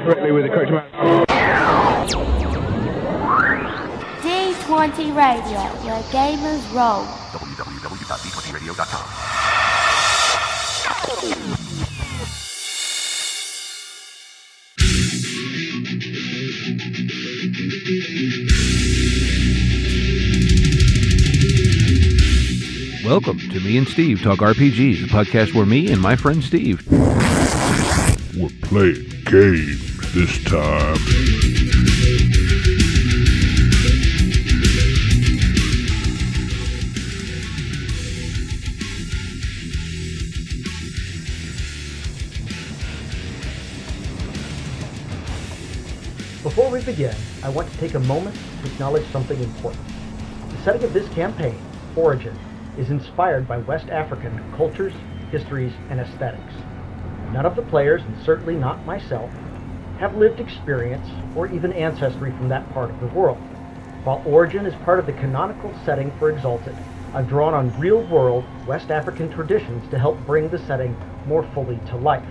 correctly with the correct amount. D20 Radio, where gamers roll. www.d20radio.com. Welcome to Me and Steve Talk RPG, the podcast where me and my friend Steve... We're playing games this time. Before we begin, I want to take a moment to acknowledge something important. The setting of this campaign, Origin, is inspired by West African cultures, histories, and aesthetics. None of the players, and certainly not myself, have lived experience or even ancestry from that part of the world. While Origin is part of the canonical setting for Exalted, I've drawn on real-world West African traditions to help bring the setting more fully to life.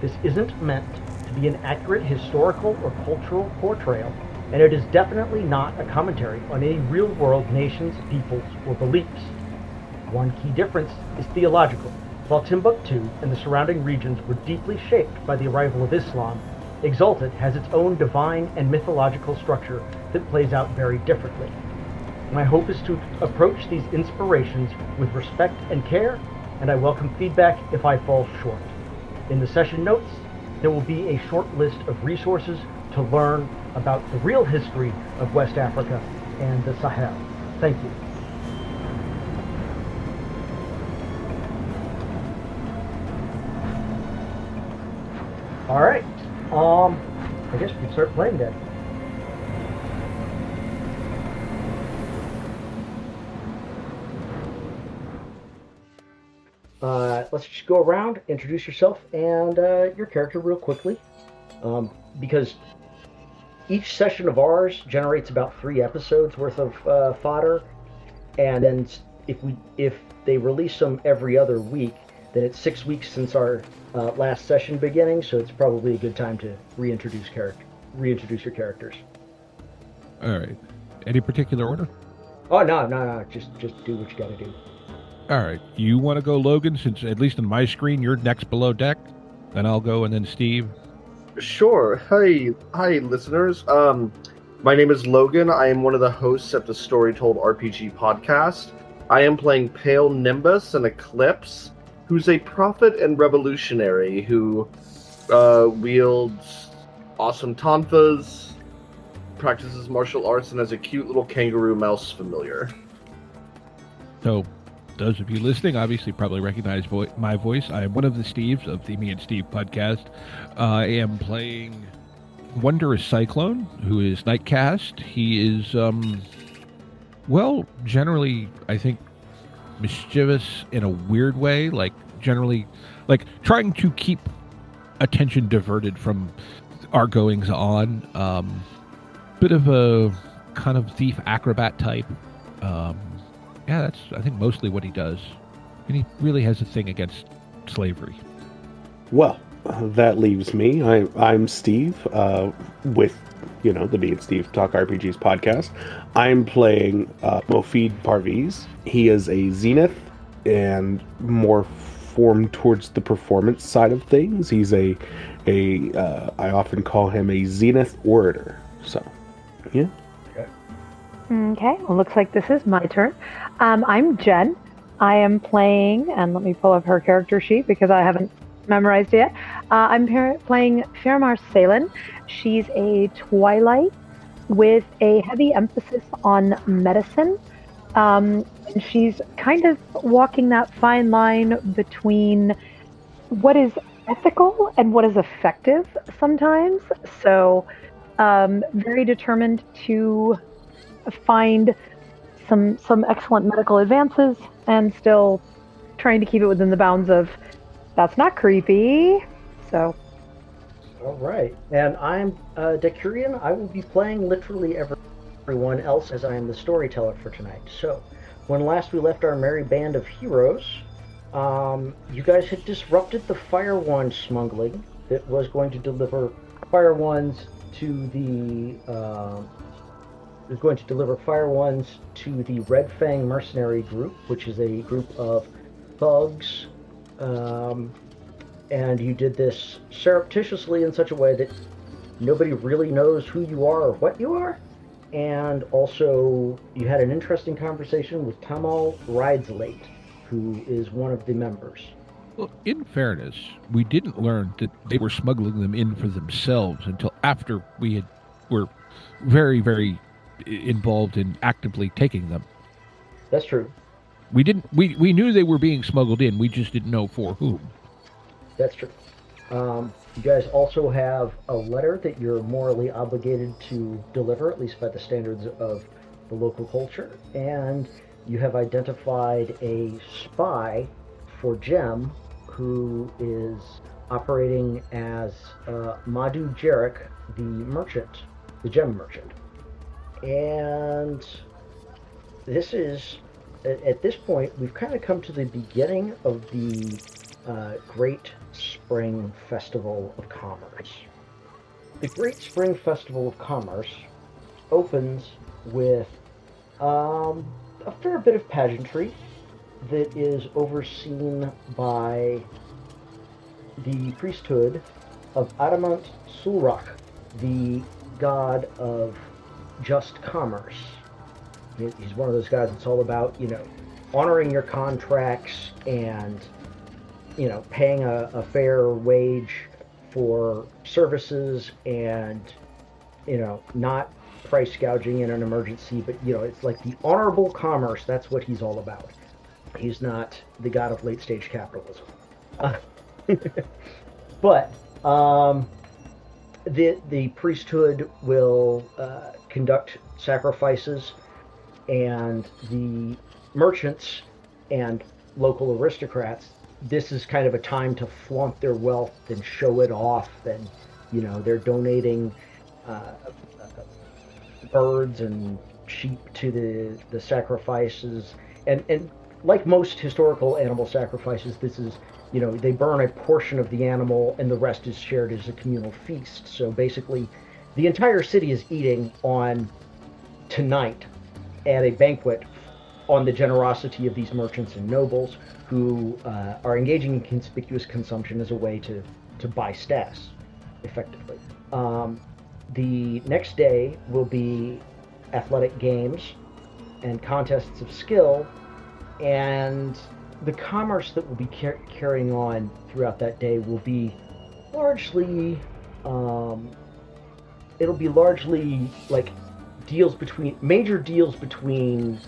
This isn't meant to be an accurate historical or cultural portrayal, and it is definitely not a commentary on any real-world nations, peoples, or beliefs. One key difference is theological. While Timbuktu and the surrounding regions were deeply shaped by the arrival of Islam, Exalted has its own divine and mythological structure that plays out very differently. My hope is to approach these inspirations with respect and care, and I welcome feedback if I fall short. In the session notes, there will be a short list of resources to learn about the real history of West Africa and the Sahel. Thank you. All right. I guess we can start playing then. Let's just go around, introduce yourself and your character real quickly, because each session of ours generates about 3 episodes worth of fodder, and then if they release them every other week, then it's 6 weeks since our last session beginning, so it's probably a good time to reintroduce your characters. All right. Any particular order? Oh, no. Just do what you gotta do. All right. You want to go Logan, since at least on my screen, you're next below deck? Then I'll go, and then Steve. Sure. Hi, listeners. My name is Logan. I am one of the hosts at the Storyteller RPG podcast. I am playing Pale Nimbus, an Eclipse, who's a prophet and revolutionary who wields awesome tonfas, practices martial arts, and has a cute little kangaroo mouse familiar. So, those of you listening obviously probably recognize my voice. I am one of the Steves of the Me and Steve podcast. I am playing Wondrous Cyclone, who is Nightcast. He is, generally, I think, mischievous in a weird way, generally trying to keep attention diverted from our goings on. Bit of a kind of thief acrobat type. That's I think mostly what he does, and he really has a thing against slavery. Well, that leaves me. I'm Steve with the Me and Steve Talk RPGs podcast. I'm playing Mofid Parviz. He is a Zenith and more formed towards the performance side of things. He's I often call him a Zenith orator. So, yeah. Okay, well, looks like this is my turn. I'm Jen. I am playing, and let me pull up her character sheet because I haven't memorized it yet. I'm playing Firamar Saelen. She's a Twilight with a heavy emphasis on medicine. And she's kind of walking that fine line between what is ethical and what is effective sometimes. So, very determined to find some excellent medical advances and still trying to keep it within the bounds of that's not creepy. So, all right. And I'm Decurion. I will be playing literally everyone else as I am the storyteller for tonight. So, when last we left our merry band of heroes, you guys had disrupted the firewand smuggling that was going to deliver firewands to the. Is going to deliver firewands to the Red Fang Mercenary Group, which is a group of thugs. And you did this surreptitiously in such a way that nobody really knows who you are or what you are. And also, you had an interesting conversation with Tamal Rideslate, who is one of the members. Well, in fairness, we didn't learn that they were smuggling them in for themselves until after we were very, very involved in actively taking them. That's true. We didn't. We knew they were being smuggled in. We just didn't know for whom. That's true. You guys also have a letter that you're morally obligated to deliver, at least by the standards of the local culture. And you have identified a spy for Gem, who is operating as Madhu Jarek, the merchant, the Gem merchant. And this is, at this point, we've kind of come to the beginning of the Great Spring Festival of Commerce. The Great Spring Festival of Commerce opens with a fair bit of pageantry that is overseen by the priesthood of Adamant Sulrak, the god of just commerce. He's one of those guys that's all about, honoring your contracts and, paying a fair wage for services and, not price gouging in an emergency, but, it's like the honorable commerce. That's what he's all about. He's not the god of late stage capitalism. But the priesthood will conduct sacrifices, and the merchants and local aristocrats, this is kind of a time to flaunt their wealth and show it off, and they're donating birds and sheep to the sacrifices, and like most historical animal sacrifices, this is they burn a portion of the animal and the rest is shared as a communal feast. So basically the entire city is eating on tonight at a banquet on the generosity of these merchants and nobles who are engaging in conspicuous consumption as a way to buy status, effectively. The next day will be athletic games and contests of skill, and the commerce that will be carrying on throughout that day will be largely, it'll be largely like major deals between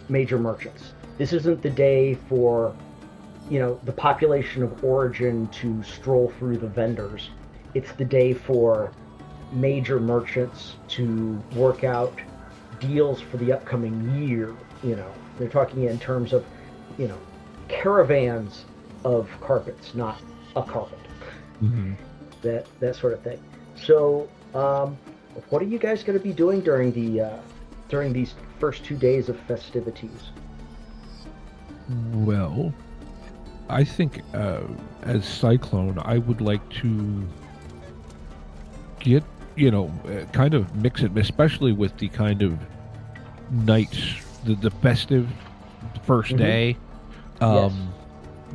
major merchants. This isn't the day for, the population of Origin to stroll through the vendors. It's the day for major merchants to work out deals for the upcoming year. They're talking in terms of, caravans of carpets, not a carpet. Mm-hmm. That sort of thing. So, what are you guys going to be doing during these first 2 days of festivities? Well, I think as Cyclone, I would like to get, kind of mix it, especially with the kind of nights, the festive first Mm-hmm. day. Yes.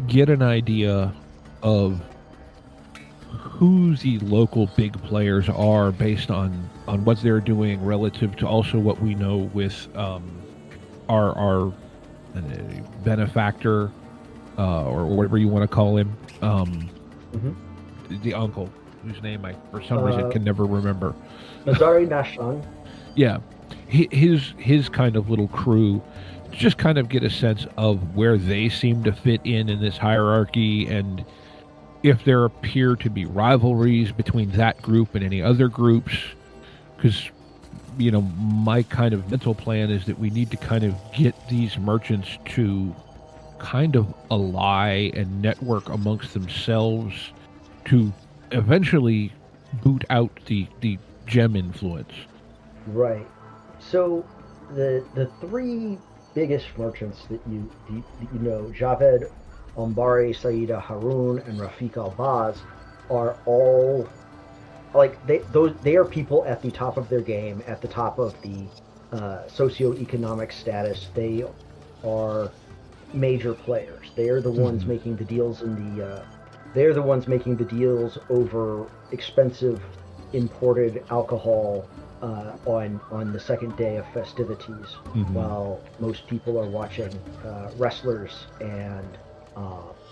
Get an idea of who the local big players are based on what they're doing relative to also what we know with our benefactor or whatever you want to call him, the uncle whose name I for some reason can never remember. Nazari Nashon. Yeah, his kind of little crew. Just kind of get a sense of where they seem to fit in this hierarchy, and if there appear to be rivalries between that group and any other groups. Because, my kind of mental plan is that we need to kind of get these merchants to kind of ally and network amongst themselves to eventually boot out the gem influence. Right. So the three biggest merchants that you know, Javed, Ombari, Saida Harun, and Rafiq Al-Baz, are all like they are people at the top of their game, at the top of the socioeconomic status. They are major players. They are the ones making the deals in the. They're the ones making the deals over expensive imported alcohol on the second day of festivities, while most people are watching wrestlers and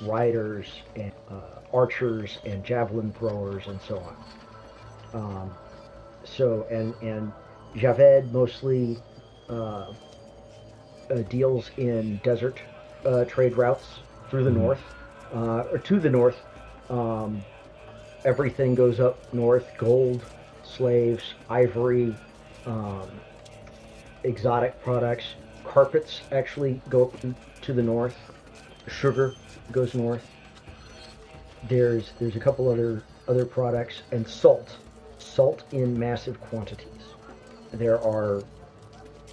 riders and archers and javelin throwers and so on. And Javed mostly deals in desert trade routes through the north, or to the north. Everything goes up north: gold, slaves, ivory, exotic products. Carpets actually go up to the north. Sugar goes north. There's a couple other products, and salt in massive quantities. There are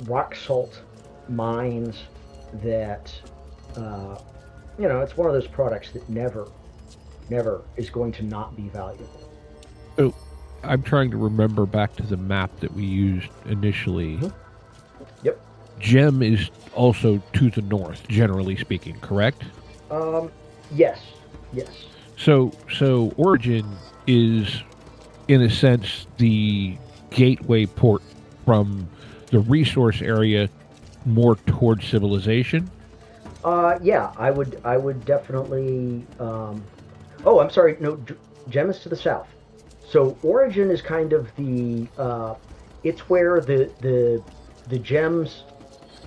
rock salt mines that it's one of those products that never is going to not be valuable. Oh, I'm trying to remember back to the map that we used initially. Yep. Gem is also to the north, generally speaking, correct? Yes. So Origin is, in a sense, the gateway port from the resource area more towards civilization. Yeah, I would definitely. Oh, I'm sorry. No, Gem is to the south. So Origin is kind of the. It's where the gems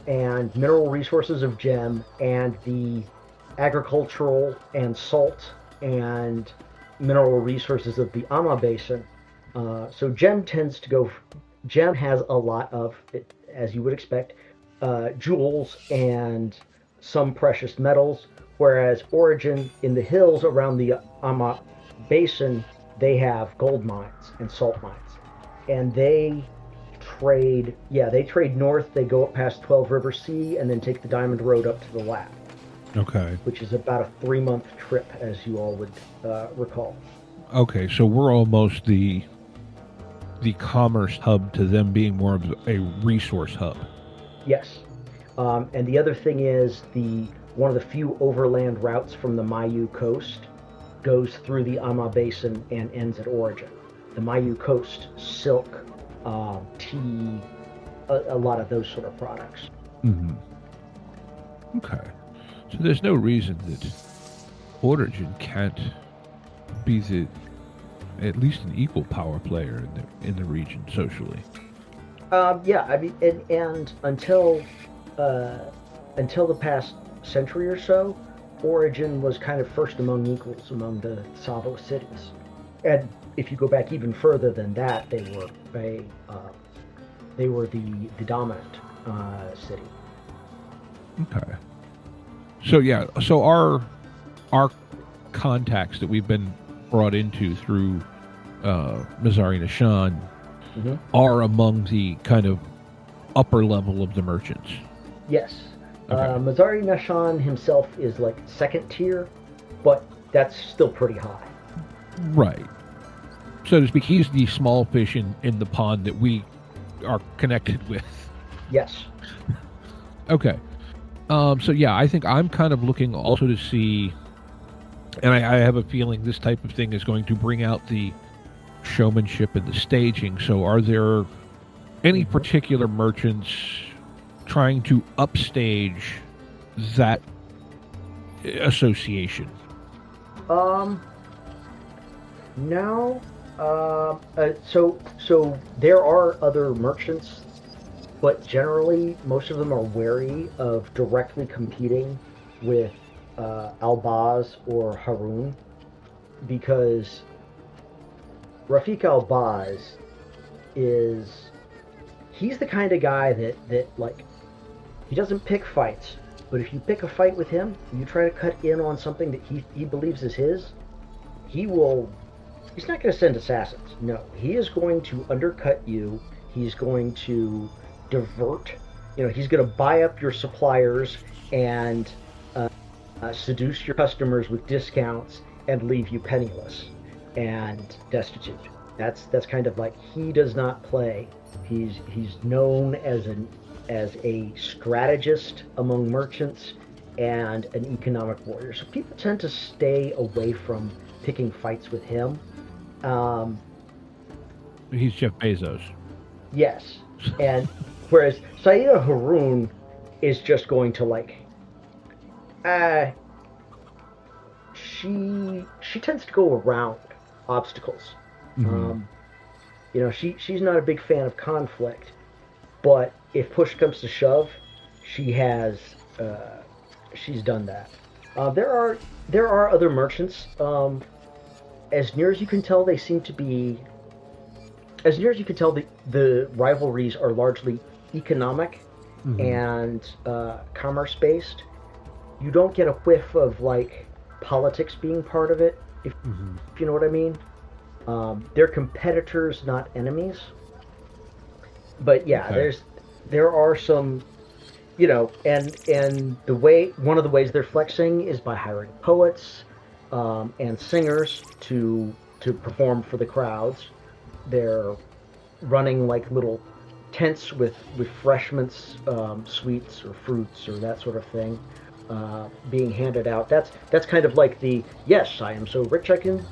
and mineral resources of Gem and the agricultural and salt and mineral resources of the Ama Basin. So Gem tends to go. Gem has a lot of, as you would expect, jewels and some precious metals, whereas Origin, in the hills around the Ama Basin, they have gold mines and salt mines. And they trade north. They go up past 12 River Sea and then take the Diamond Road up to the lap. Okay. Which is about a 3-month trip, as you all would recall. Okay, so we're almost the commerce hub to them being more of a resource hub. Yes. And the other thing is one of the few overland routes from the Mayu coast goes through the Ama Basin and ends at Origin. The Mayu coast, silk, tea, a lot of those sort of products. Okay. So there's no reason that Origin can't be at least an equal power player in the region socially. Yeah, I mean, and until the past century or so, Origin was kind of first among equals among the Savo cities. And if you go back even further than that, they were the dominant city. Okay. So our contacts that we've been brought into through Mazari Nishan are among the kind of upper level of the merchants. Yes. Okay. Mazari Nishan himself is like second tier, but that's still pretty high. Right. So to speak, he's the small fish in the pond that we are connected with. Yes. Okay. So yeah, I think I'm kind of looking also to see, and I have a feeling this type of thing is going to bring out the showmanship and the staging. So are there any particular merchants trying to upstage that association? No. So there are other merchants, but generally most of them are wary of directly competing with Albaz or Harun, because Rafik Albaz he's the kind of guy that like, he doesn't pick fights, but if you pick a fight with him, you try to cut in on something that he believes is his, he's not going to send assassins. No, he is going to undercut you. He's going to divert, he's going to buy up your suppliers and seduce your customers with discounts and leave you penniless and destitute. That's kind of like he does not play. He's known as a strategist among merchants and an economic warrior. So people tend to stay away from picking fights with him. He's Jeff Bezos. Yes, and whereas Saida Haroon is just going to like, she tends to go around obstacles. Mm-hmm. She's not a big fan of conflict, but if push comes to shove, she's done that. There are other merchants. As near as you can tell, they seem to be. As near as you can tell, the rivalries are largely economic and commerce based. You don't get a whiff of like politics being part of it, if you know what I mean. They're competitors, not enemies. But yeah, Okay. there are some, and one of the ways they're flexing is by hiring poets and singers to perform for the crowds. They're running like little tents with refreshments, sweets or fruits or that sort of thing, being handed out. That's kind of like the, yes, I am so rich I can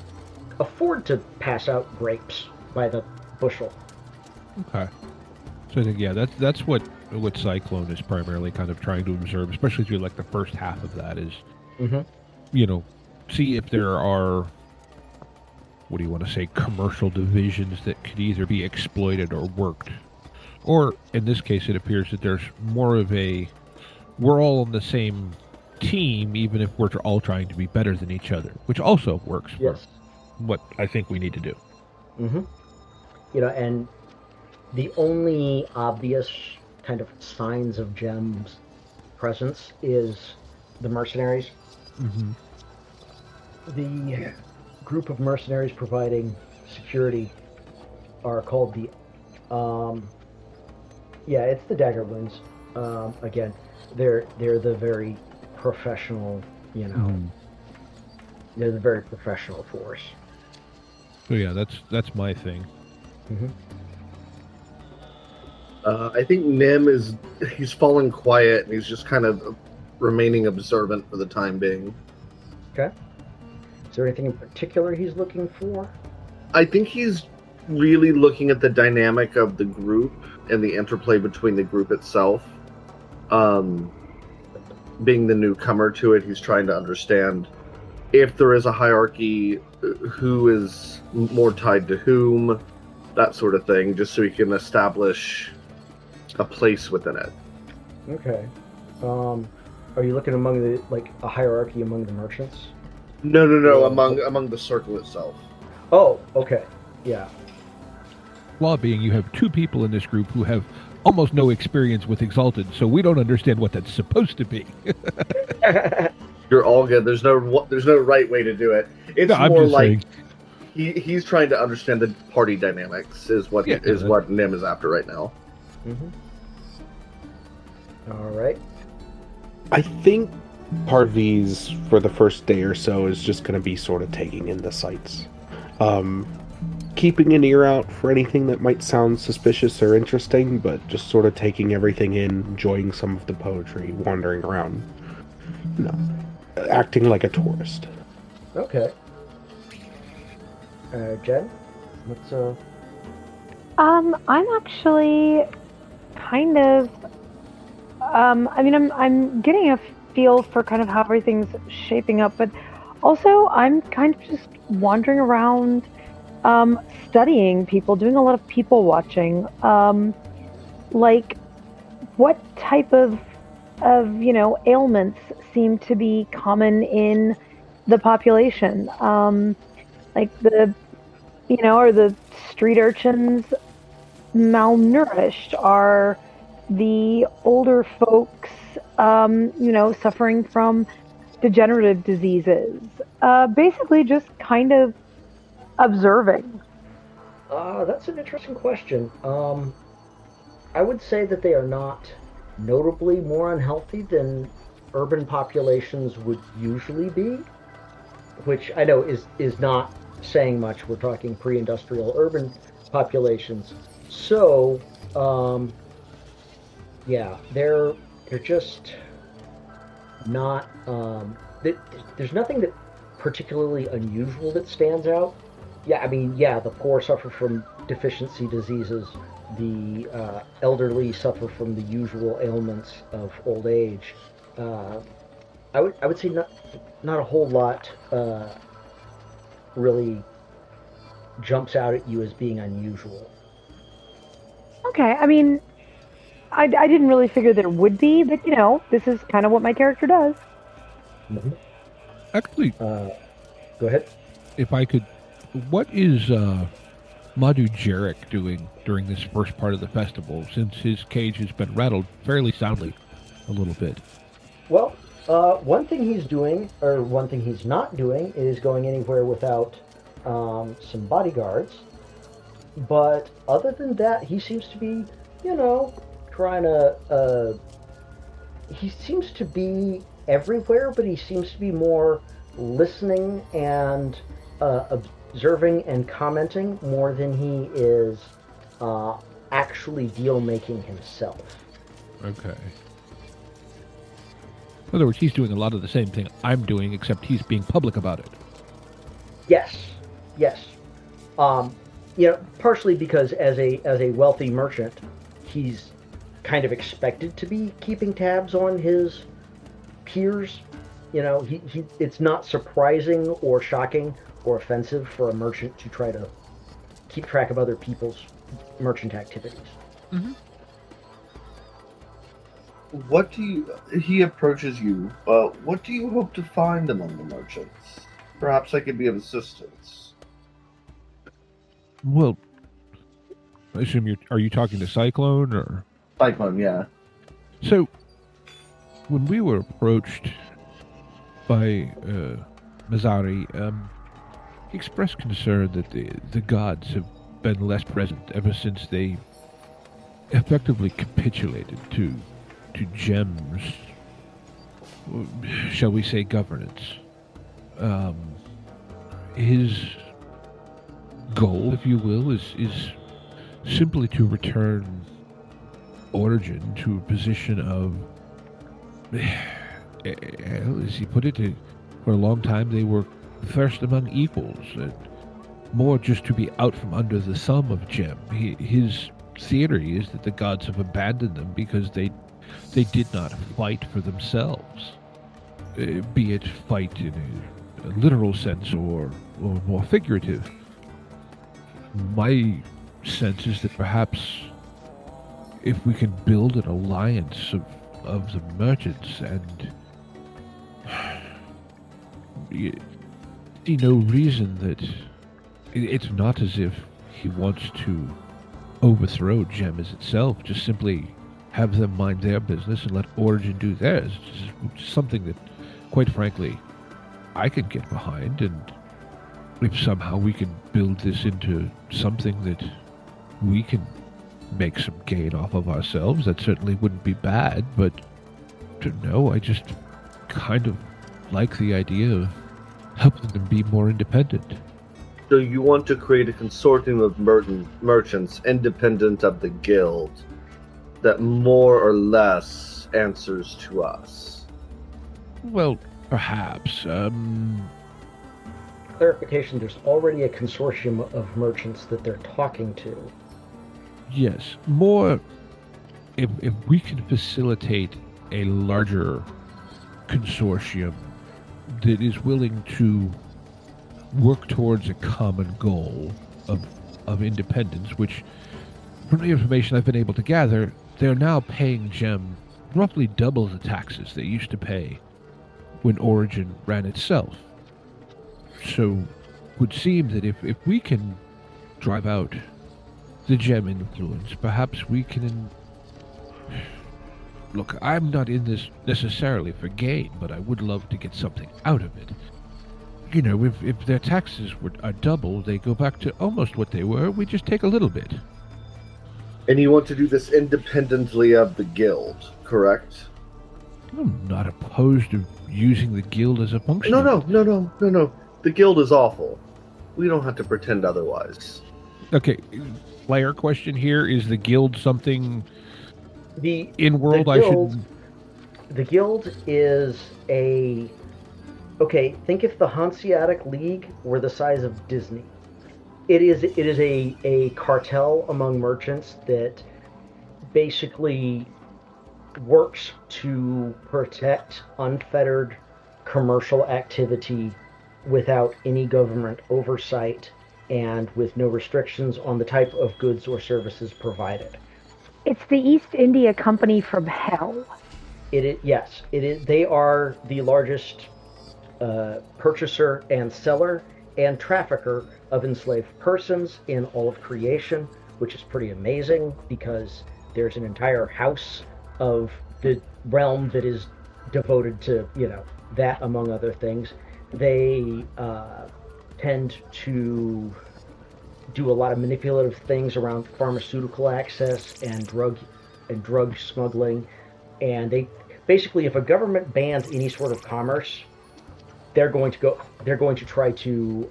afford to pass out grapes by the bushel. Okay. So I think that's what Cyclone is primarily kind of trying to observe, especially through like the first half of that is, see if there are, what do you want to say, commercial divisions that could either be exploited or worked. Or, in this case, it appears that there's more of a, we're all on the same team, even if we're all trying to be better than each other, which also works for what I think we need to do. And the only obvious kind of signs of Gem's presence is the mercenaries. The group of mercenaries providing security are called the it's the Daggerloons. Again, they're the very professional, they're the very professional force. So yeah, that's my thing. I think Nim he's fallen quiet and he's just kind of remaining observant for the time being. Okay. Is there anything in particular he's looking for? I think he's really looking at the dynamic of the group and the interplay between the group itself. Being the newcomer to it, he's trying to understand if there is a hierarchy, who is more tied to whom, that sort of thing, just so he can establish a place within it. Okay. Are you looking among a hierarchy among the merchants? No, among the circle itself. Oh, okay. Yeah. Flaw being you have two people in this group who have almost no experience with Exalted, so we don't understand what that's supposed to be. You're all good. There's no right way to do it. It's more like he's trying to understand the party dynamics is what Nim is after right now. All right. I think Parviz, for the first day or so, is just going to be sort of taking in the sights. Keeping an ear out for anything that might sound suspicious or interesting, but just sort of taking everything in, enjoying some of the poetry, wandering around. Acting like a tourist. Okay. Jen? What's I'm actually kind of I'm getting a feel for kind of how everything's shaping up, but also I'm kind of just wandering around, studying people, doing a lot of people watching. Like what type of ailments seem to be common in the population? Like are the street urchins malnourished? Are the older folks, suffering from degenerative diseases? Basically just kind of observing. That's an interesting question. I would say that they are not notably more unhealthy than urban populations would usually be, which I know is not saying much. We're talking pre-industrial urban populations. So, yeah, they're just not. There's nothing that particularly unusual that stands out. Yeah, I mean, yeah, the poor suffer from deficiency diseases. The elderly suffer from the usual ailments of old age. I would say not a whole lot really jumps out at you as being unusual. Okay, I mean, I didn't really figure there would be, but this is kind of what my character does. Mm-hmm. Actually, Go ahead. if I could, what is Madhu Jarek doing during this first part of the festival, since his cage has been rattled fairly soundly a little bit? Well, one thing he's doing, or one thing he's not doing, is going anywhere without some bodyguards. But other than that, he seems to be, trying to. He seems to be everywhere, but he seems to be more listening and observing and commenting more than he is actually deal making himself. Okay. In other words, he's doing a lot of the same thing I'm doing, except he's being public about it. Yes. Partially because as a wealthy merchant, he's kind of expected to be keeping tabs on his peers. It's not surprising or shocking or offensive for a merchant to try to keep track of other people's merchant activities. Mm-hmm. He approaches you. What do you hope to find among the merchants? Perhaps I could be of assistance. Well, I assume are you talking to Cyclone, or? Cyclone, yeah. So, when we were approached by Mazzari, he expressed concern that the gods have been less present ever since they effectively capitulated to Gem's, shall we say, governance. His goal, if you will, is simply to return Origin to a position of, as he put it, for a long time they were first among equals, and more just to be out from under the thumb of Gem. His theory is that the gods have abandoned them because they did not fight for themselves, be it fight in a literal sense or more figurative. My sense is that perhaps if we can build an alliance of the merchants and see no reason that it's not as if he wants to overthrow Gem as itself, just simply have them mind their business and let Origin do theirs. It's something that, quite frankly, I could get behind, and if somehow we can build this into something that we can make some gain off of ourselves, that certainly wouldn't be bad, but I just kind of like the idea of helping them be more independent. So you want to create a consortium of merchants independent of the guild that more or less answers to us? Well, perhaps. Clarification, there's already a consortium of merchants that they're talking to. Yes, more if we can facilitate a larger consortium that is willing to work towards a common goal of independence, which, from the information I've been able to gather, they're now paying Gem roughly double the taxes they used to pay when Origin ran itself. So, it would seem that if we can drive out the Gem influence, perhaps we can... Look, I'm not in this necessarily for gain, but I would love to get something out of it. If their taxes are double, they go back to almost what they were. We just take a little bit. And you want to do this independently of the guild, correct? I'm not opposed to using the guild as a function. No. The guild is awful. We don't have to pretend otherwise. Okay, player question here: is the guild something in world the I guild, should? The guild is a... Okay, think if the Hanseatic League were the size of Disney. It is a cartel among merchants that basically works to protect unfettered commercial activity without any government oversight and with no restrictions on the type of goods or services provided. It's the East India Company from hell. Yes, it is. They are the largest purchaser and seller and trafficker of enslaved persons in all of creation, which is pretty amazing because there's an entire house of the realm that is devoted to, that among other things. They tend to do a lot of manipulative things around pharmaceutical access and drug smuggling, and they basically, if a government bans any sort of commerce, they're going to try to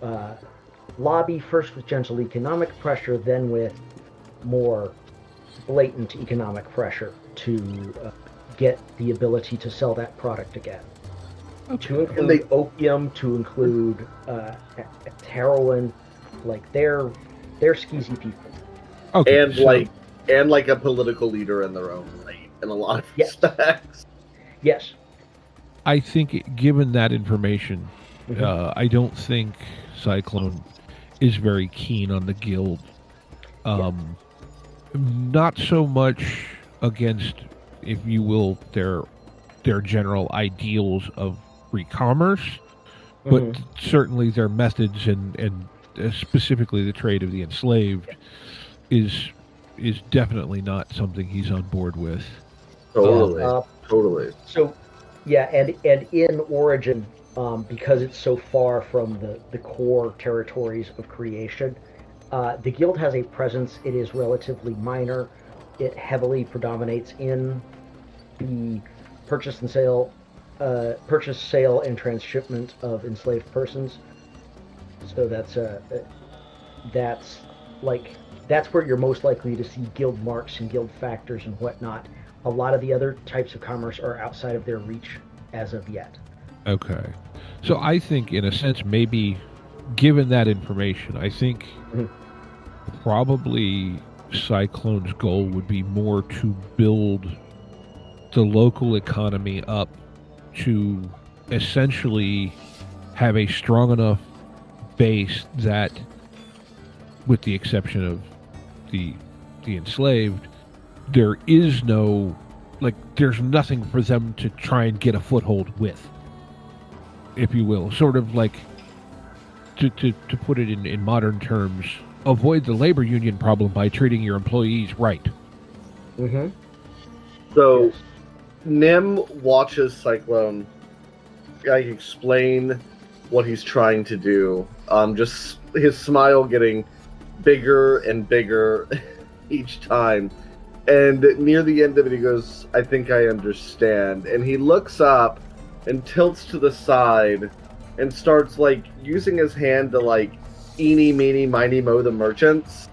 lobby first with gentle economic pressure, then with more blatant economic pressure to get the ability to sell that product again. Okay. To include opium, to include heroin, like they're skeezy people. Okay, and like a political leader in their own right, in a lot of respects. Yes. I think, given that information, I don't think Cyclone is very keen on the guild. Not so much against, if you will, their general ideals of free commerce, but certainly their methods and specifically the trade of the enslaved is definitely not something he's on board with. Totally. So, yeah, and in Origin, because it's so far from the core territories of creation, the guild has a presence. It is relatively minor. It heavily predominates in the purchase, sale, and transshipment of enslaved persons. So that's where you're most likely to see guild marks and guild factors and whatnot. A lot of the other types of commerce are outside of their reach as of yet. Okay. So I think, in a sense, maybe given that information, I think probably Cyclone's goal would be more to build the local economy up to essentially have a strong enough base that, with the exception of the enslaved, there is there's nothing for them to try and get a foothold with, if you will. Sort of like, to put it in modern terms, avoid the labor union problem by treating your employees right. Mm-hmm. So, yes. Nim watches Cyclone explain what he's trying to do. Just his smile getting bigger and bigger each time. And near the end of it, he goes, "I think I understand." And he looks up and tilts to the side and starts, using his hand to, eeny, meeny, miny, moe the merchants.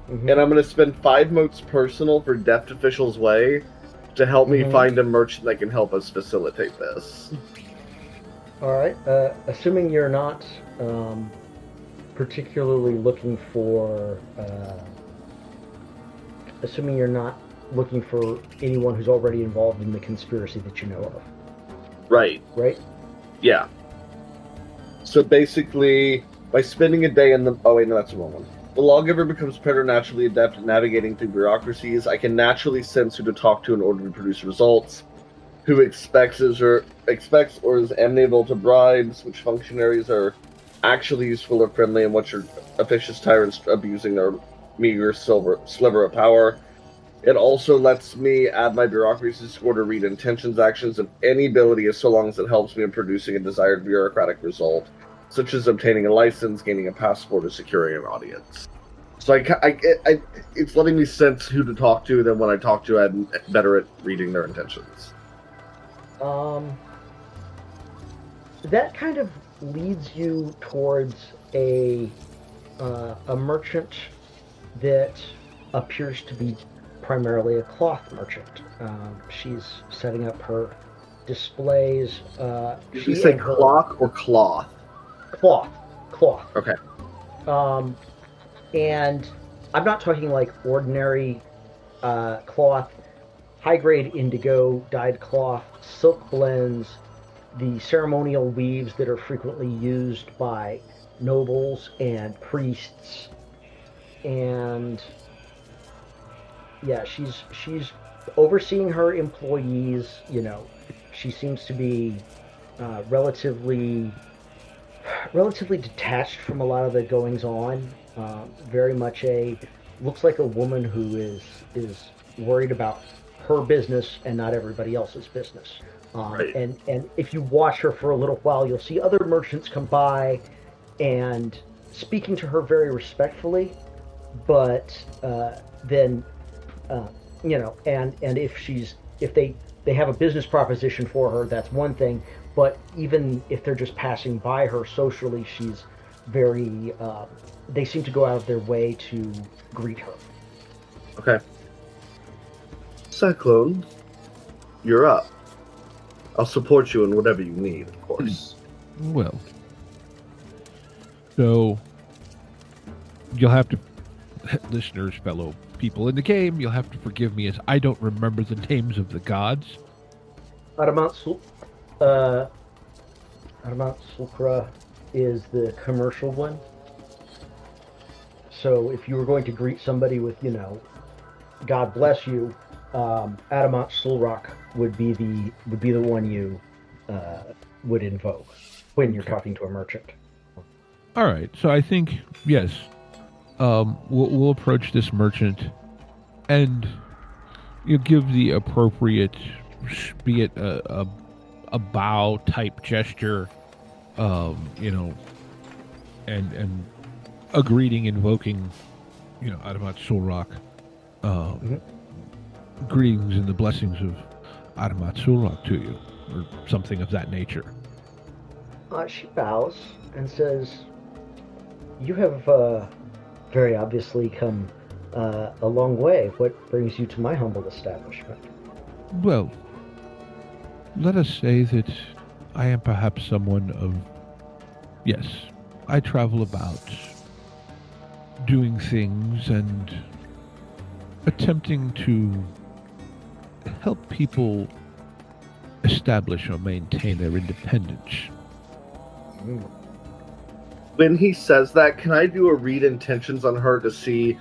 Mm-hmm. And I'm going to spend 5 motes personal for Deft Official's Way to help me find a merchant that can help us facilitate this. Alright, assuming you're not particularly looking for... assuming you're not looking for anyone who's already involved in the conspiracy that you know of. Right. Right? Yeah. So basically, by spending a day in the... Oh, wait, no, that's the wrong one. The lawgiver becomes preternaturally adept at navigating through bureaucracies. I can naturally sense who to talk to in order to produce results, who expects or is amenable to bribes, which functionaries are actually useful or friendly, and which are officious tyrants abusing their meager sliver of power. It also lets me add my bureaucracy score to read intentions, actions, of any ability, so long as it helps me in producing a desired bureaucratic result, such as obtaining a license, gaining a passport, or securing an audience. So it's letting me sense who to talk to, then when I talk to, I'm better at reading their intentions. That kind of leads you towards a a merchant that appears to be primarily a cloth merchant. She's setting up her displays. Did you say clock or cloth? Cloth. Okay. And I'm not talking like ordinary cloth, high-grade indigo dyed cloth, silk blends, the ceremonial weaves that are frequently used by nobles and priests. And yeah, she's overseeing her employees. You know, she seems to be relatively detached from a lot of the goings on. Very much looks like a woman who is worried about her business and not everybody else's business. Right. And if you watch her for a little while, you'll see other merchants come by and speaking to her very respectfully, but then you know, and if they have a business proposition for her, that's one thing. But even if they're just passing by her socially, she's very. They seem to go out of their way to greet her. Okay. Cyclone, you're up. I'll support you in whatever you need, of course. Well, so you'll have to, listeners, fellow people in the game, you'll have to forgive me as I don't remember the names of the gods. Adamant Sulcra is the commercial one. So if you were going to greet somebody with, you know, God bless you, Adamant Sulrock would be the one you would invoke when you're talking to a merchant. All right, so I think yes, we'll approach this merchant, and you give the appropriate, be it a bow type gesture, you know, and a greeting invoking, you know, Adamat Sulrock, greetings and the blessings of Adamat Sulrock to you, or something of that nature. She bows and says, "You have very obviously come a long way. What brings you to my humble establishment?" Well, let us say that I am perhaps someone of... Yes, I travel about doing things and attempting to help people establish or maintain their independence. When he says that, can I do a read intentions on her to see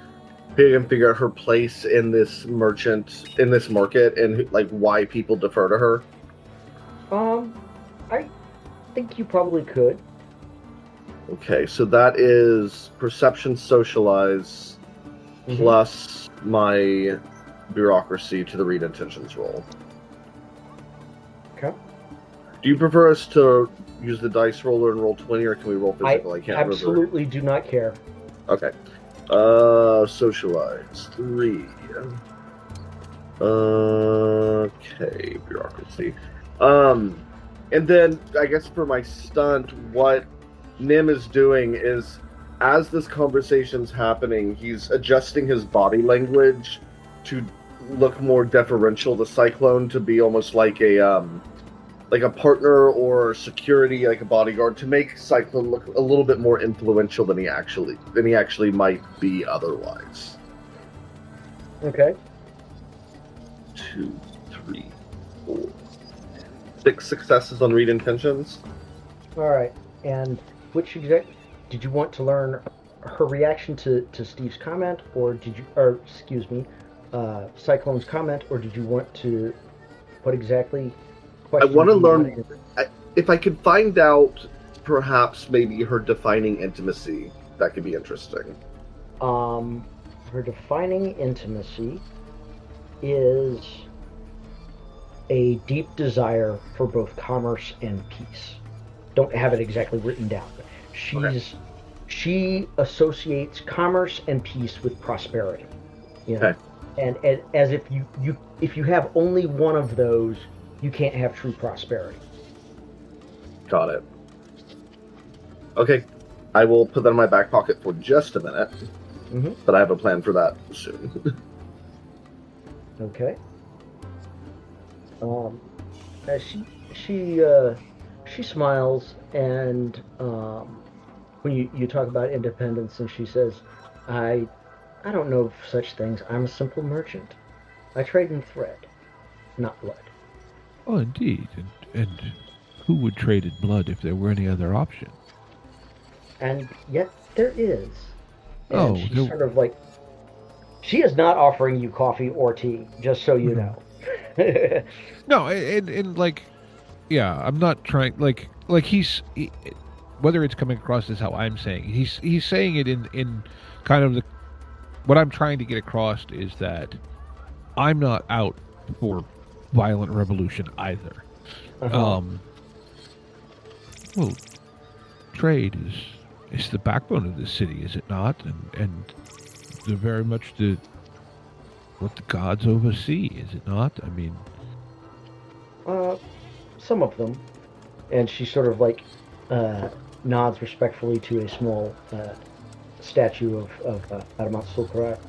if I can figure out her place in this market, and like why people defer to her? I think you probably could. Okay, so that is perception socialize plus my bureaucracy to the read intentions roll. Okay. Do you prefer us to use the dice roller and roll 20, or can we roll physical? I can't absolutely do not care. Okay. Socialize 3. Okay, bureaucracy. And then I guess for my stunt, what Nim is doing is, as this conversation's happening, he's adjusting his body language to look more deferential to Cyclone, to be almost like a partner or security, like a bodyguard, to make Cyclone look a little bit more influential than he actually might be otherwise. Okay. 2, 3, 4, 6 successes on read intentions. All right. And which did you want to learn her reaction to Steve's comment, or Cyclone's comment, or did you want to what exactly? I want to learn if I could find out perhaps maybe her defining intimacy. That could be interesting. Her defining intimacy is a deep desire for both commerce and peace. Don't have it exactly written down, but she associates commerce and peace with prosperity. You know? Okay. And as if you have only one of those, you can't have true prosperity. Got it. Okay. I will put that in my back pocket for just a minute, but I have a plan for that soon. Okay. She smiles, and when you talk about independence, and she says, I don't know of such things. I'm a simple merchant. I trade in thread, not blood. Oh, indeed. And who would trade in blood if there were any other option? And yet there is. And Oh, she's sort of like, she is not offering you coffee or tea, just so you know. No, and like, yeah, I'm not trying, like whether it's coming across as how I'm saying, he's saying it in kind of what I'm trying to get across is that I'm not out for violent revolution either. Well, trade is the backbone of this city, is it not? And they're very much what the gods oversee, is it not? I mean, some of them. And she sort of like nods respectfully to a small statue of Adamat Solrak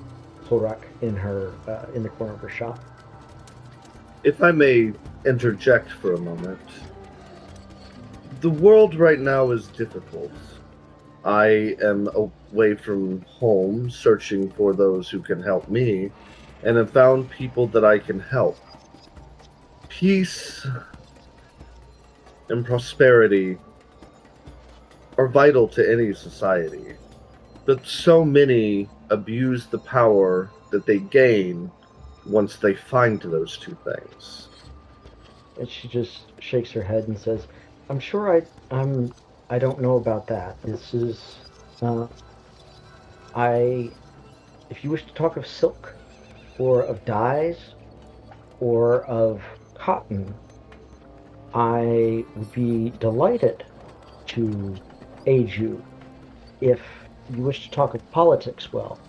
in the corner of her shop. If I may interject for a moment, the world right now is difficult. I am away from home, searching for those who can help me, and have found people that I can help. Peace and prosperity are vital to any society, but so many abuse the power that they gain once they find those two things. And she just shakes her head and says, I'm sure I don't know about that. This is, if you wish to talk of silk, or of dyes, or of cotton, I would be delighted to aid you. If you wish to talk of politics, well,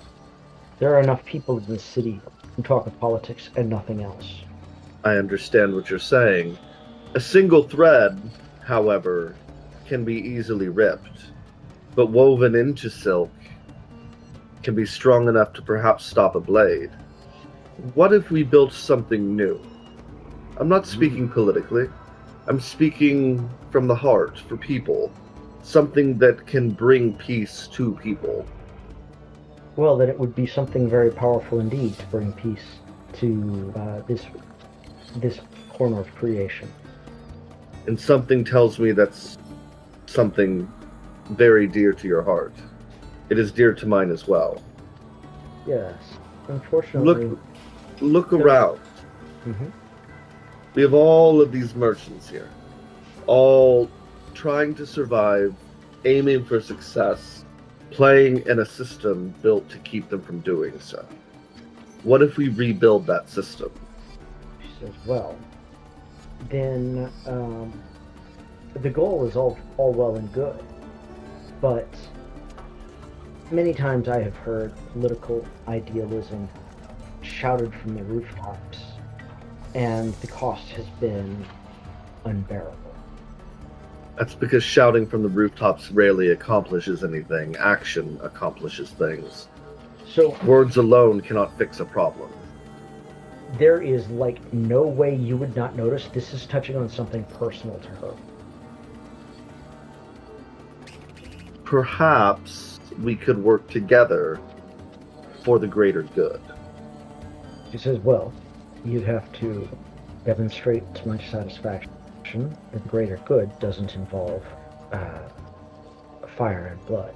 there are enough people in this city who talk of politics and nothing else. I understand what you're saying. A single thread, however, can be easily ripped, but woven into silk can be strong enough to perhaps stop a blade. What if we built something new? I'm not speaking politically. I'm speaking from the heart, for people. Something that can bring peace to people. Well, then it would be something very powerful indeed to bring peace to this corner of creation. And something tells me that's something very dear to your heart. It is dear to mine as well. Yes. Unfortunately... Look around. Mm-hmm. We have all of these merchants here, all trying to survive, aiming for success, playing in a system built to keep them from doing so. What if we rebuild that system? She says, well, then the goal is all well and good, but many times I have heard political idealism shouted from the rooftops, and the cost has been unbearable. That's because shouting from the rooftops rarely accomplishes anything. Action accomplishes things. So words alone cannot fix a problem. There is like no way you would not notice this is touching on something personal to her. Perhaps we could work together for the greater good. She says, well, you'd have to demonstrate to my satisfaction that the greater good doesn't involve fire and blood.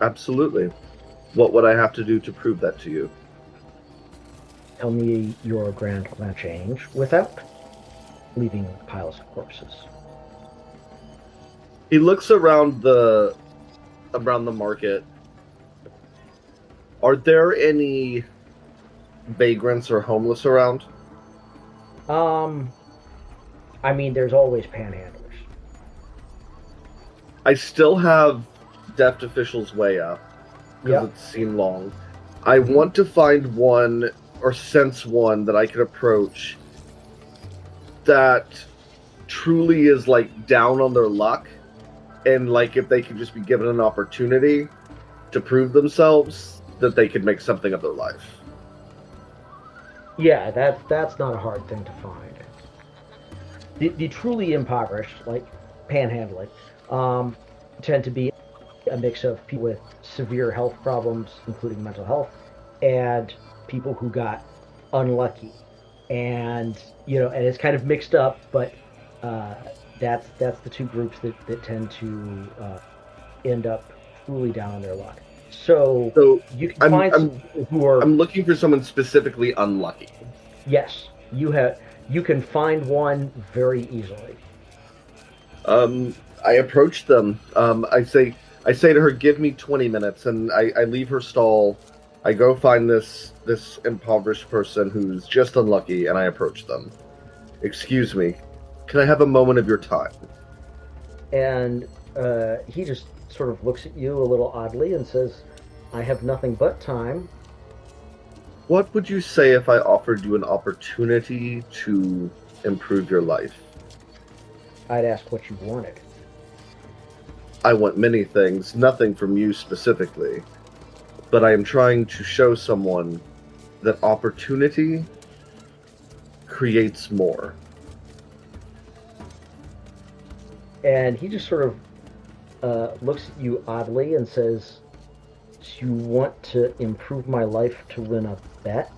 Absolutely. What would I have to do to prove that to you? Tell me your grand plan change without leaving piles of corpses. He looks around the market. Are there any vagrants or homeless around? I mean, there's always panhandlers. I still have Deft Official's way up, because it's seen long. I want to find one, or sense one, that I could approach that truly is, like, down on their luck, and like if they could just be given an opportunity to prove themselves, that they could make something of their life. Yeah, that's not a hard thing to find. The truly impoverished, like panhandling, tend to be a mix of people with severe health problems, including mental health, and people who got unlucky. And and it's kind of mixed up, but that's the two groups that tend to end up truly down on their luck. So you can find some people who are. I'm looking for someone specifically unlucky. Yes, you can find one very easily. I approach them. I say to her, "Give me 20 minutes," and I leave her stall. I go find this impoverished person who's just unlucky, and I approach them. "Excuse me, can I have a moment of your time?" And he just sort of looks at you a little oddly and says, "I have nothing but time." "What would you say if I offered you an opportunity to improve your life?" I'd ask what you wanted. "I want many things, nothing from you specifically. But I am trying to show someone that opportunity creates more." And he just sort of looks at you oddly and says, "Do you want to improve my life to win a bet?"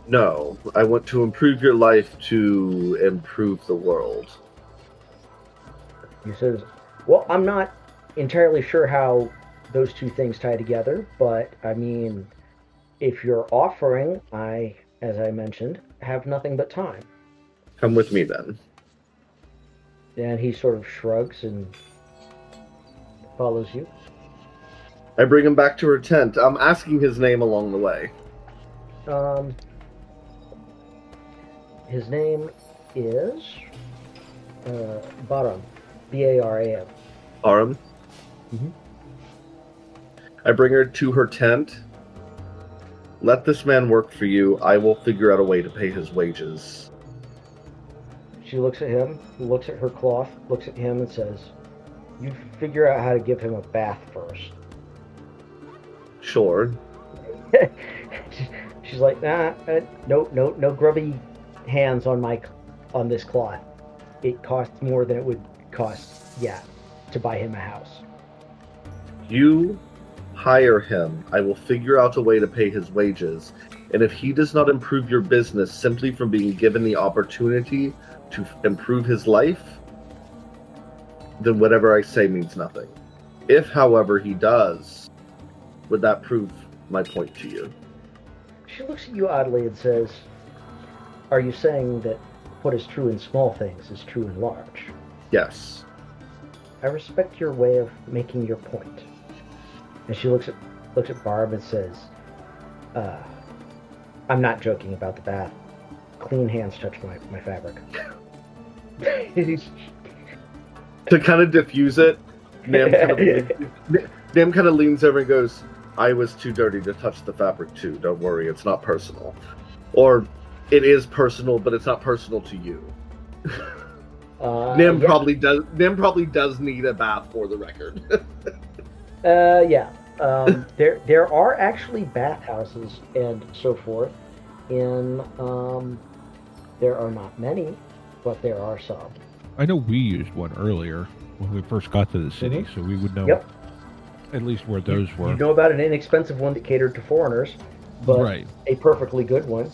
"No, I want to improve your life to improve the world." He says, "Well, I'm not entirely sure how those two things tie together, but I mean, if you're offering, as I mentioned, have nothing but time." "Come with me then." And he sort of shrugs and follows you. I bring him back to her tent. I'm asking his name along the way. His name is Baram. Baram. Aram? Mhm. I bring her to her tent. "Let this man work for you. I will figure out a way to pay his wages." She looks at him, looks at her cloth, looks at him and says, "You figure out how to give him a bath first." "Sure." She's like, "Nah, no grubby hands on this cloth. It costs more than it would cost, to buy him a house." "You hire him. I will figure out a way to pay his wages. And if he does not improve your business simply from being given the opportunity to improve his life, then whatever I say means nothing. If, however, he does, would that prove my point to you?" She looks at you oddly and says, "Are you saying that what is true in small things is true in large?" "Yes." "I respect your way of making your point." And she looks at Barb and says, "I'm not joking about the bath. Clean hands touch my fabric." To kind of diffuse it, Nim kind of leans over and goes, "I was too dirty to touch the fabric too. Don't worry, it's not personal. Or it is personal, but it's not personal to you." Nim probably does need a bath, for the record. Yeah. There are actually bathhouses and so forth in there are not many, but there are some. I know we used one earlier when we first got to the city, so we would know at least where those were. You know about an inexpensive one that catered to foreigners, but a perfectly good one.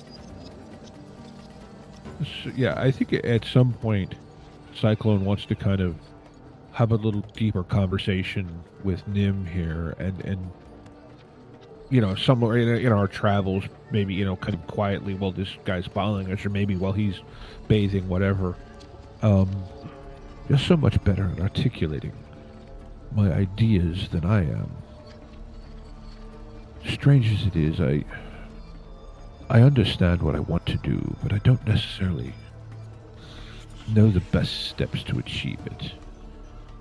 So, yeah, I think at some point Cyclone wants to kind of have a little deeper conversation with Nim here, and somewhere in our travels, maybe kind of quietly while this guy's following us, or maybe while he's bathing, whatever. You're so much better at articulating my ideas than I am. Strange as it is, I understand what I want to do, but I don't necessarily know the best steps to achieve it.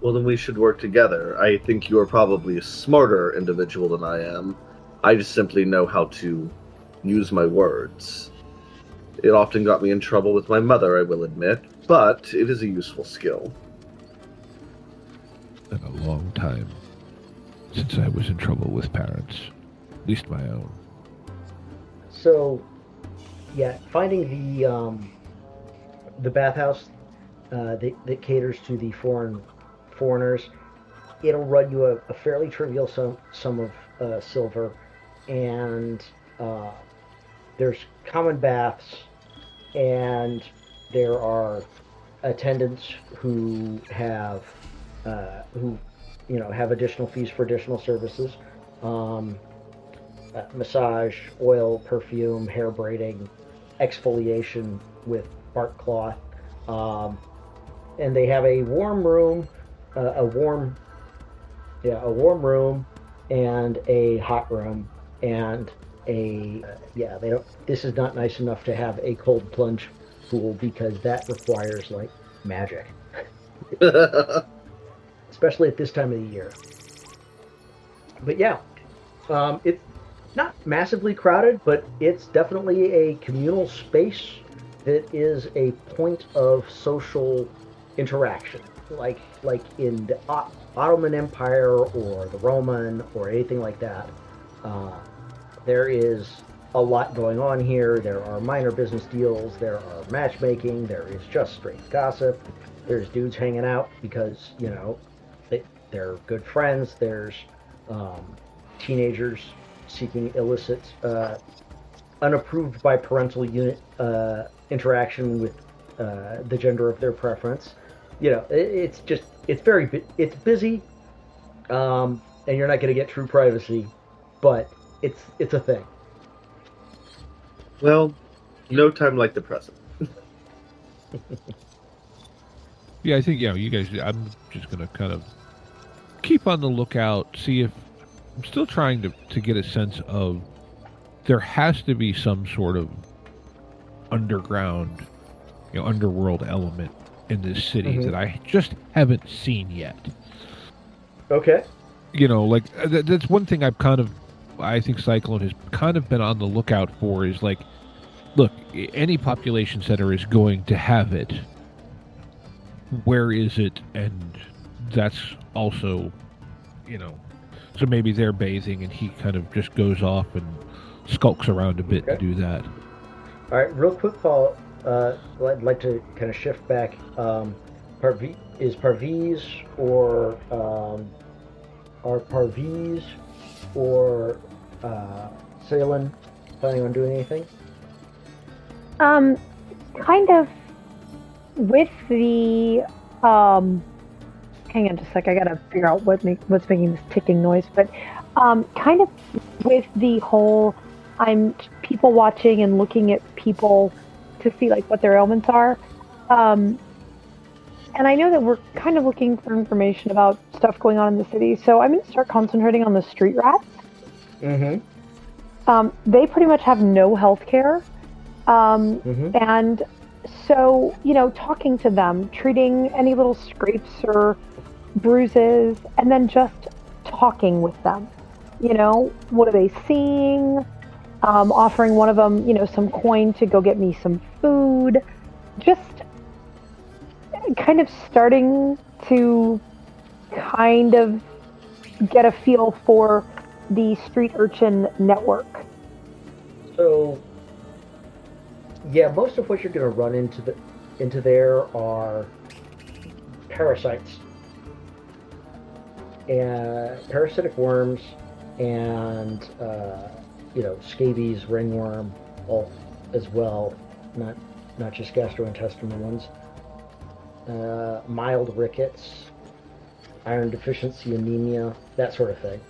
Well, then we should work together. I think you are probably a smarter individual than I am. I just simply know how to use my words. It often got me in trouble with my mother, I will admit, but it is a useful skill. Then long time since I was in trouble with parents, at least my own. So, yeah, finding the bathhouse that caters to the foreigners, it'll run you a fairly trivial sum of silver, and there's common baths, and there are attendants who have have additional fees for additional services, massage, oil, perfume, hair braiding, exfoliation with bark cloth, and they have a warm room, a warm room, and a hot room, and they don't. This is not nice enough to have a cold plunge pool because that requires like magic, especially at this time of the year. But yeah, it's not massively crowded, but it's definitely a communal space that is a point of social interaction, like in the Ottoman Empire or the Roman or anything like that. There is a lot going on here. There are minor business deals, there are matchmaking, there is just straight gossip, there's dudes hanging out because, they're good friends, there's teenagers seeking illicit, unapproved by parental unit interaction with the gender of their preference. It's busy, and you're not going to get true privacy, but it's a thing. Well, no time like the present. Yeah, I think, you guys, I'm just going to kind of keep on the lookout, see if, I'm still trying to get a sense of, there has to be some sort of underground, underworld element in this city that I just haven't seen yet. Okay. That's one thing I think Cyclone has kind of been on the lookout for is like, look, any population center is going to have it. Where is it? And that's also, so maybe they're bathing and he kind of just goes off and skulks around a bit to do that. All right, real quick follow. I'd like to kind of shift back. Is Parviz or are Parviz or Saelen planning on doing anything? Kind of with the hang on just a sec, I gotta figure out what's making this ticking noise, but kind of with the whole I'm people watching and looking at people to see like what their ailments are, and I know that we're kind of looking for information about stuff going on in the city, so I'm going to start concentrating on the street rats. They pretty much have no health care, and so, talking to them, treating any little scrapes or bruises, and then just talking with them. What are they seeing? Offering one of them, some coin to go get me some food. Just kind of starting to kind of get a feel for the street urchin network. So, yeah, most of what you're going to run into there are parasites, and parasitic worms, and scabies, ringworm, all as well, not just gastrointestinal ones. Mild rickets, iron deficiency, anemia, that sort of thing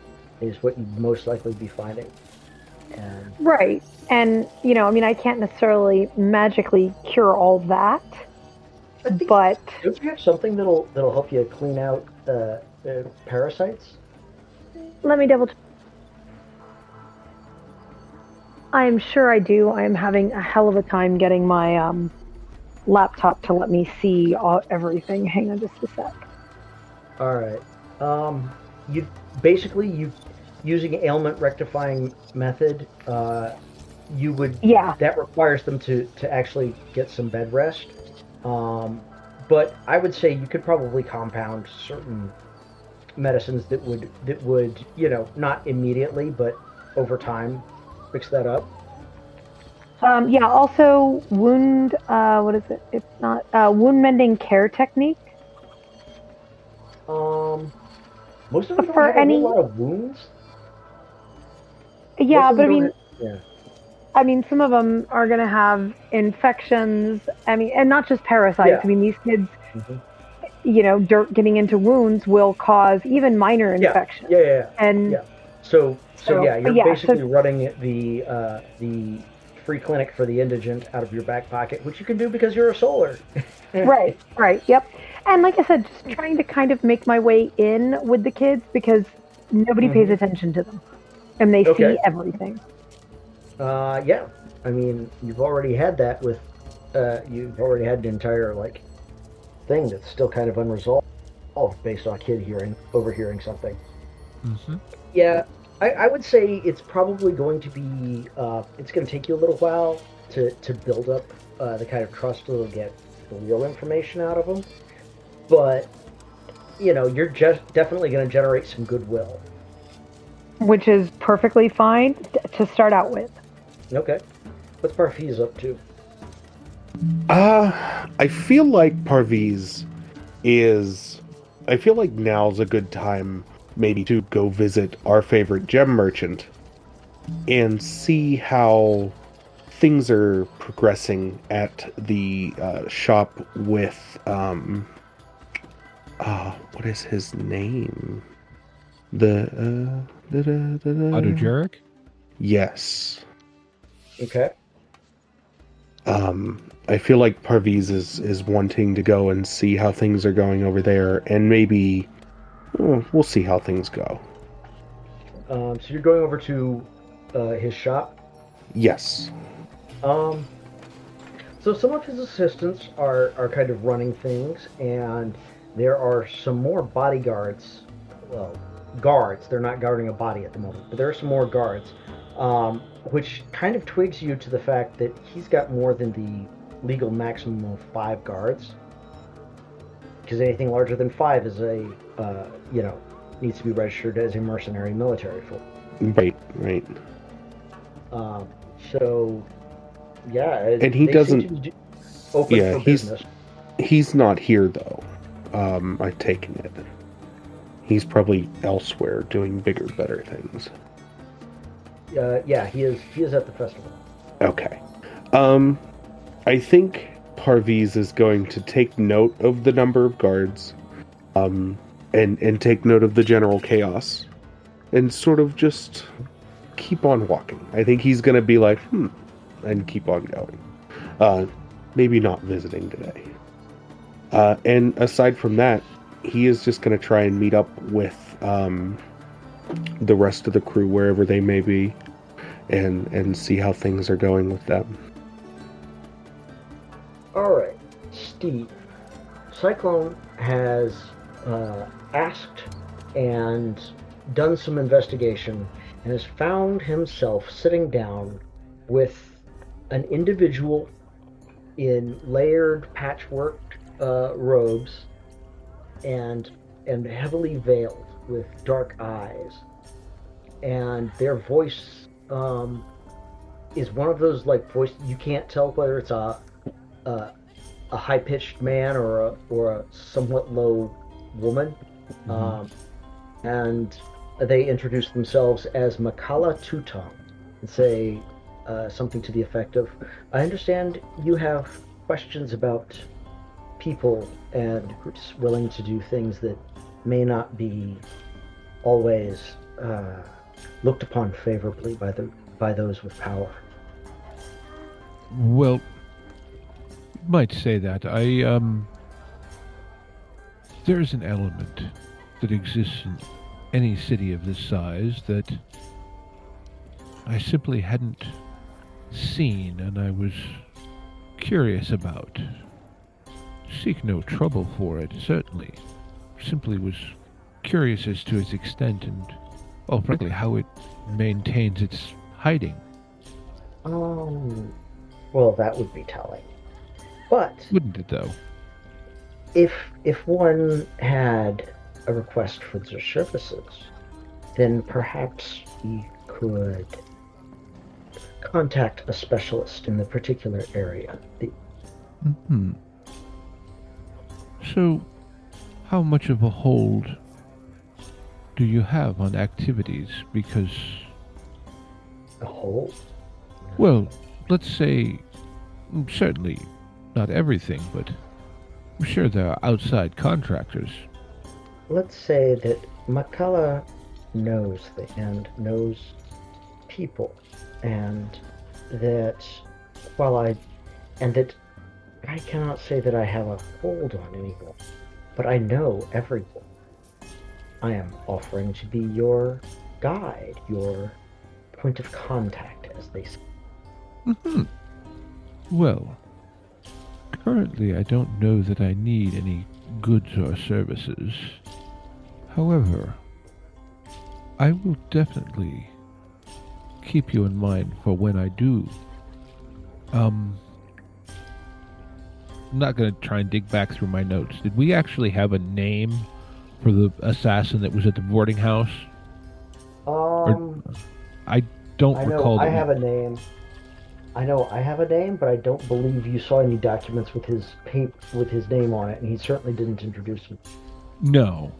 is what you'd most likely be finding. And right. And, I can't necessarily magically cure all that, but... Don't you have something that'll help you clean out parasites? Let me double check. I am sure I do. I am having a hell of a time getting my laptop to let me see everything. Hang on just a sec. All right. You using ailment rectifying method, you would, that requires them to actually get some bed rest. But I would say you could probably compound certain medicines that would not immediately, but over time, fix that up. Yeah. Also, wound. What is it? It's not wound mending care technique. Most of them don't For have any- a whole lot of wounds. Yeah, Most of but I them mean, don't have- I mean, some of them are going to have infections. I mean, and not just parasites. Yeah. I mean, these kids, Mhm. dirt getting into wounds will cause even minor infections. Yeah. And Yeah. So yeah, you're yeah, basically running the free clinic for the indigent out of your back pocket, which you can do because you're a solar. right, yep. And like I said, just trying to kind of make my way in with the kids because nobody pays attention to them, and they Okay. see everything. Yeah. I mean, you've already had that with, you've already had an entire thing that's still kind of unresolved based on a kid overhearing something. Mm-hmm. Yeah, I would say it's probably going to be, it's going to take you a little while to build up the kind of trust that'll get the real information out of them. But, you're just definitely going to generate some goodwill. Which is perfectly fine to start out with. Okay. What's Parviz up to? I feel like Parviz is... I feel like now's a good time maybe to go visit our favorite gem merchant and see how things are progressing at the shop with... what is his name? Autogeric? Yes. Okay. I feel like Parviz is wanting to go and see how things are going over there, and maybe we'll see how things go. So you're going over to his shop? Yes. So some of his assistants are kind of running things, and there are some more bodyguards. Well, guards. They're not guarding a body at the moment, but there are some more guards, which kind of twigs you to the fact that he's got more than the legal maximum of 5 guards. Because anything larger than 5 is needs to be registered as a mercenary military force. Right. So, yeah. And he doesn't... seem to be open for business. He's not here, though. I've taken it. He's probably elsewhere doing bigger, better things. Yeah, he is at the festival. Okay. I think Parviz is going to take note of the number of guards, and take note of the general chaos, and sort of just keep on walking. I think he's going to be like, and keep on going. Maybe not visiting today. And aside from that, he is just going to try and meet up with the rest of the crew wherever they may be, and see how things are going with them. Alright, Steve. Cyclone has asked and done some investigation and has found himself sitting down with an individual in layered patchwork robes and heavily veiled with dark eyes, and their voice is one of those voice you can't tell whether it's a high-pitched man or a somewhat low woman. And they introduce themselves as Makala Tutong and say something to the effect of, I understand you have questions about people and groups willing to do things that may not be always looked upon favorably by those with power. Well, you might say that. There's an element that exists in any city of this size that I simply hadn't seen, and I was curious about. Seek no trouble for it, certainly. Simply was curious as to its extent and, well, frankly, how it maintains its hiding. Well, that would be telling. But Wouldn't it, though? if one had a request for their services, then perhaps we could contact a specialist in the particular area. So, how much of a hold do you have on activities? Because, A hold? well, let's say, certainly not everything, but I'm sure there are outside contractors. Let's say that Makala knows knows people, and that I cannot say that I have a hold on anyone, but I know everyone. I am offering to be your guide, your point of contact, as they say. Well, currently I don't know that I need any goods or services. However, I will definitely keep you in mind for when I do. I'm not going to try and dig back through my notes. Did we actually have a name for the assassin that was at the boarding house? I don't recall. I have a name. I know I have a name, but I don't believe you saw any documents with his name on it, and he certainly didn't introduce him. No.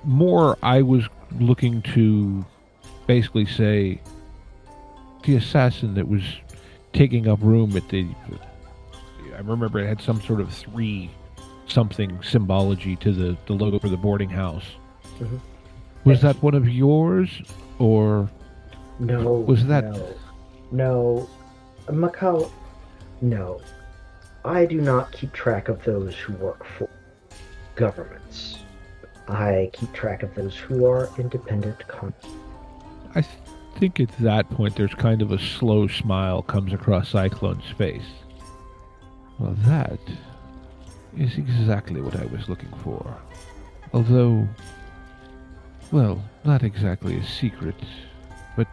More, I was looking to basically say the assassin that was taking up room at the... I remember it had some sort of 3-something symbology to the logo for the boarding house. Mm-hmm. Was that one of yours, or... No. Was that... No. Makala... No. I do not keep track of those who work for governments. I keep track of those who are independent I think at that point there's kind of a slow smile comes across Cyclone's face. Well, that is exactly what I was looking for. Although, well, not exactly a secret, but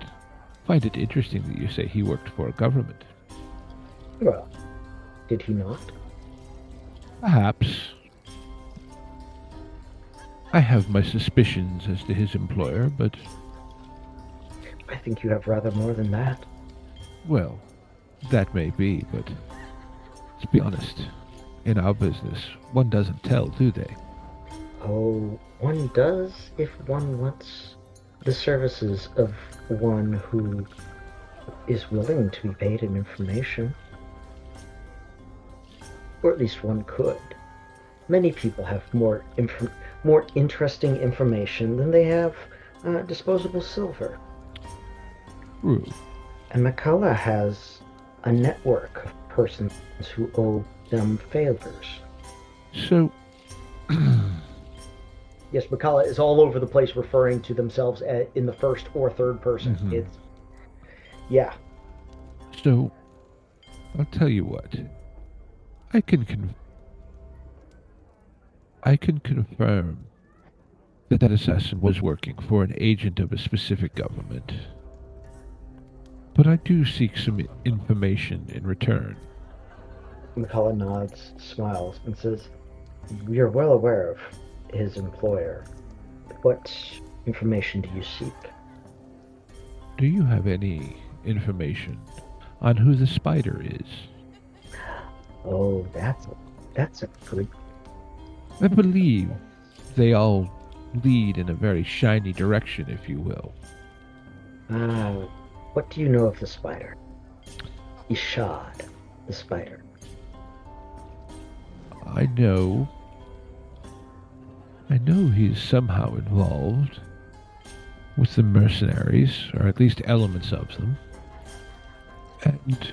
find it interesting that you say he worked for a government. Well, did he not? Perhaps. I have my suspicions as to his employer, but... I think you have rather more than that. Well, that may be, but... Let's be honest. In our business, one doesn't tell, do they? Oh, one does if one wants the services of one who is willing to be paid in information. Or at least one could. Many people have more interesting information than they have disposable silver. True. And Makala has a network of persons who owe them favors. So... Yes, Makala is all over the place referring to themselves in the first or third person. Mm-hmm. It's... Yeah. So, I'll tell you what. I can confirm that that assassin was working for an agent of a specific government. But I do seek some information in return. Makala nods, smiles, and says, "We are well aware of his employer. What information do you seek?" Do you have any information on who the spider is? Oh, that's a good... I believe they all lead in a very shiny direction, if you will. What do you know of the spider? Ishad, the spider. I know he's somehow involved with the mercenaries, or at least elements of them. And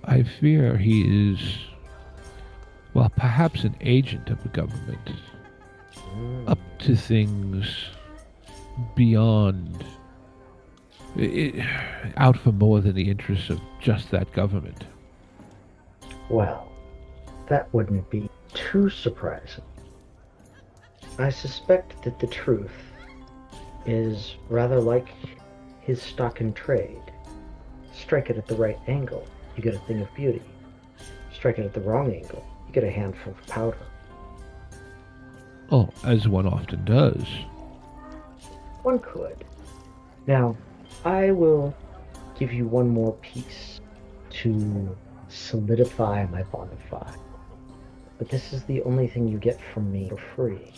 I fear he is, well, perhaps an agent of the government, up to things beyond, out for more than the interests of just that government. Well, that wouldn't be too surprising. I suspect that the truth is rather like his stock in trade. Strike it at the right angle, you get a thing of beauty. Strike it at the wrong angle, you get a handful of powder. Oh, as one often does. One could. Now, I will give you one more piece to solidify my bond of five. But this is the only thing you get from me for free.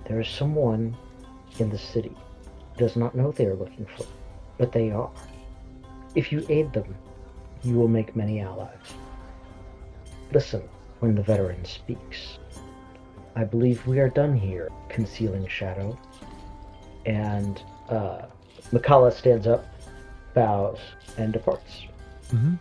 There is someone in the city who does not know they are looking for you, but they are. If you aid them, you will make many allies. Listen when the veteran speaks. I believe we are done here, concealing shadow. And Makala stands up, bows, and departs. Mm-hmm.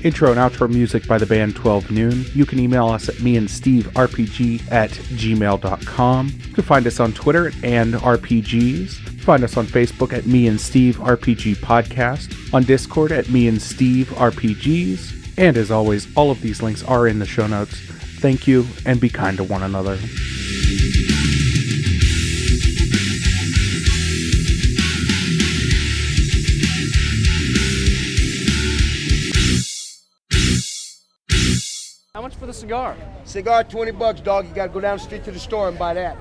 Intro and outro music by the band 12 Noon. You can email us at meandsteverpg@gmail.com. You can find us on Twitter and RPGs. Find us on Facebook at Me and Steve RPG Podcast. On Discord at Me and Steve RPGs. And as always, all of these links are in the show notes. Thank you, and be kind to one another. How much for the cigar? Cigar, $20, dog. You gotta go down the street to the store and buy that.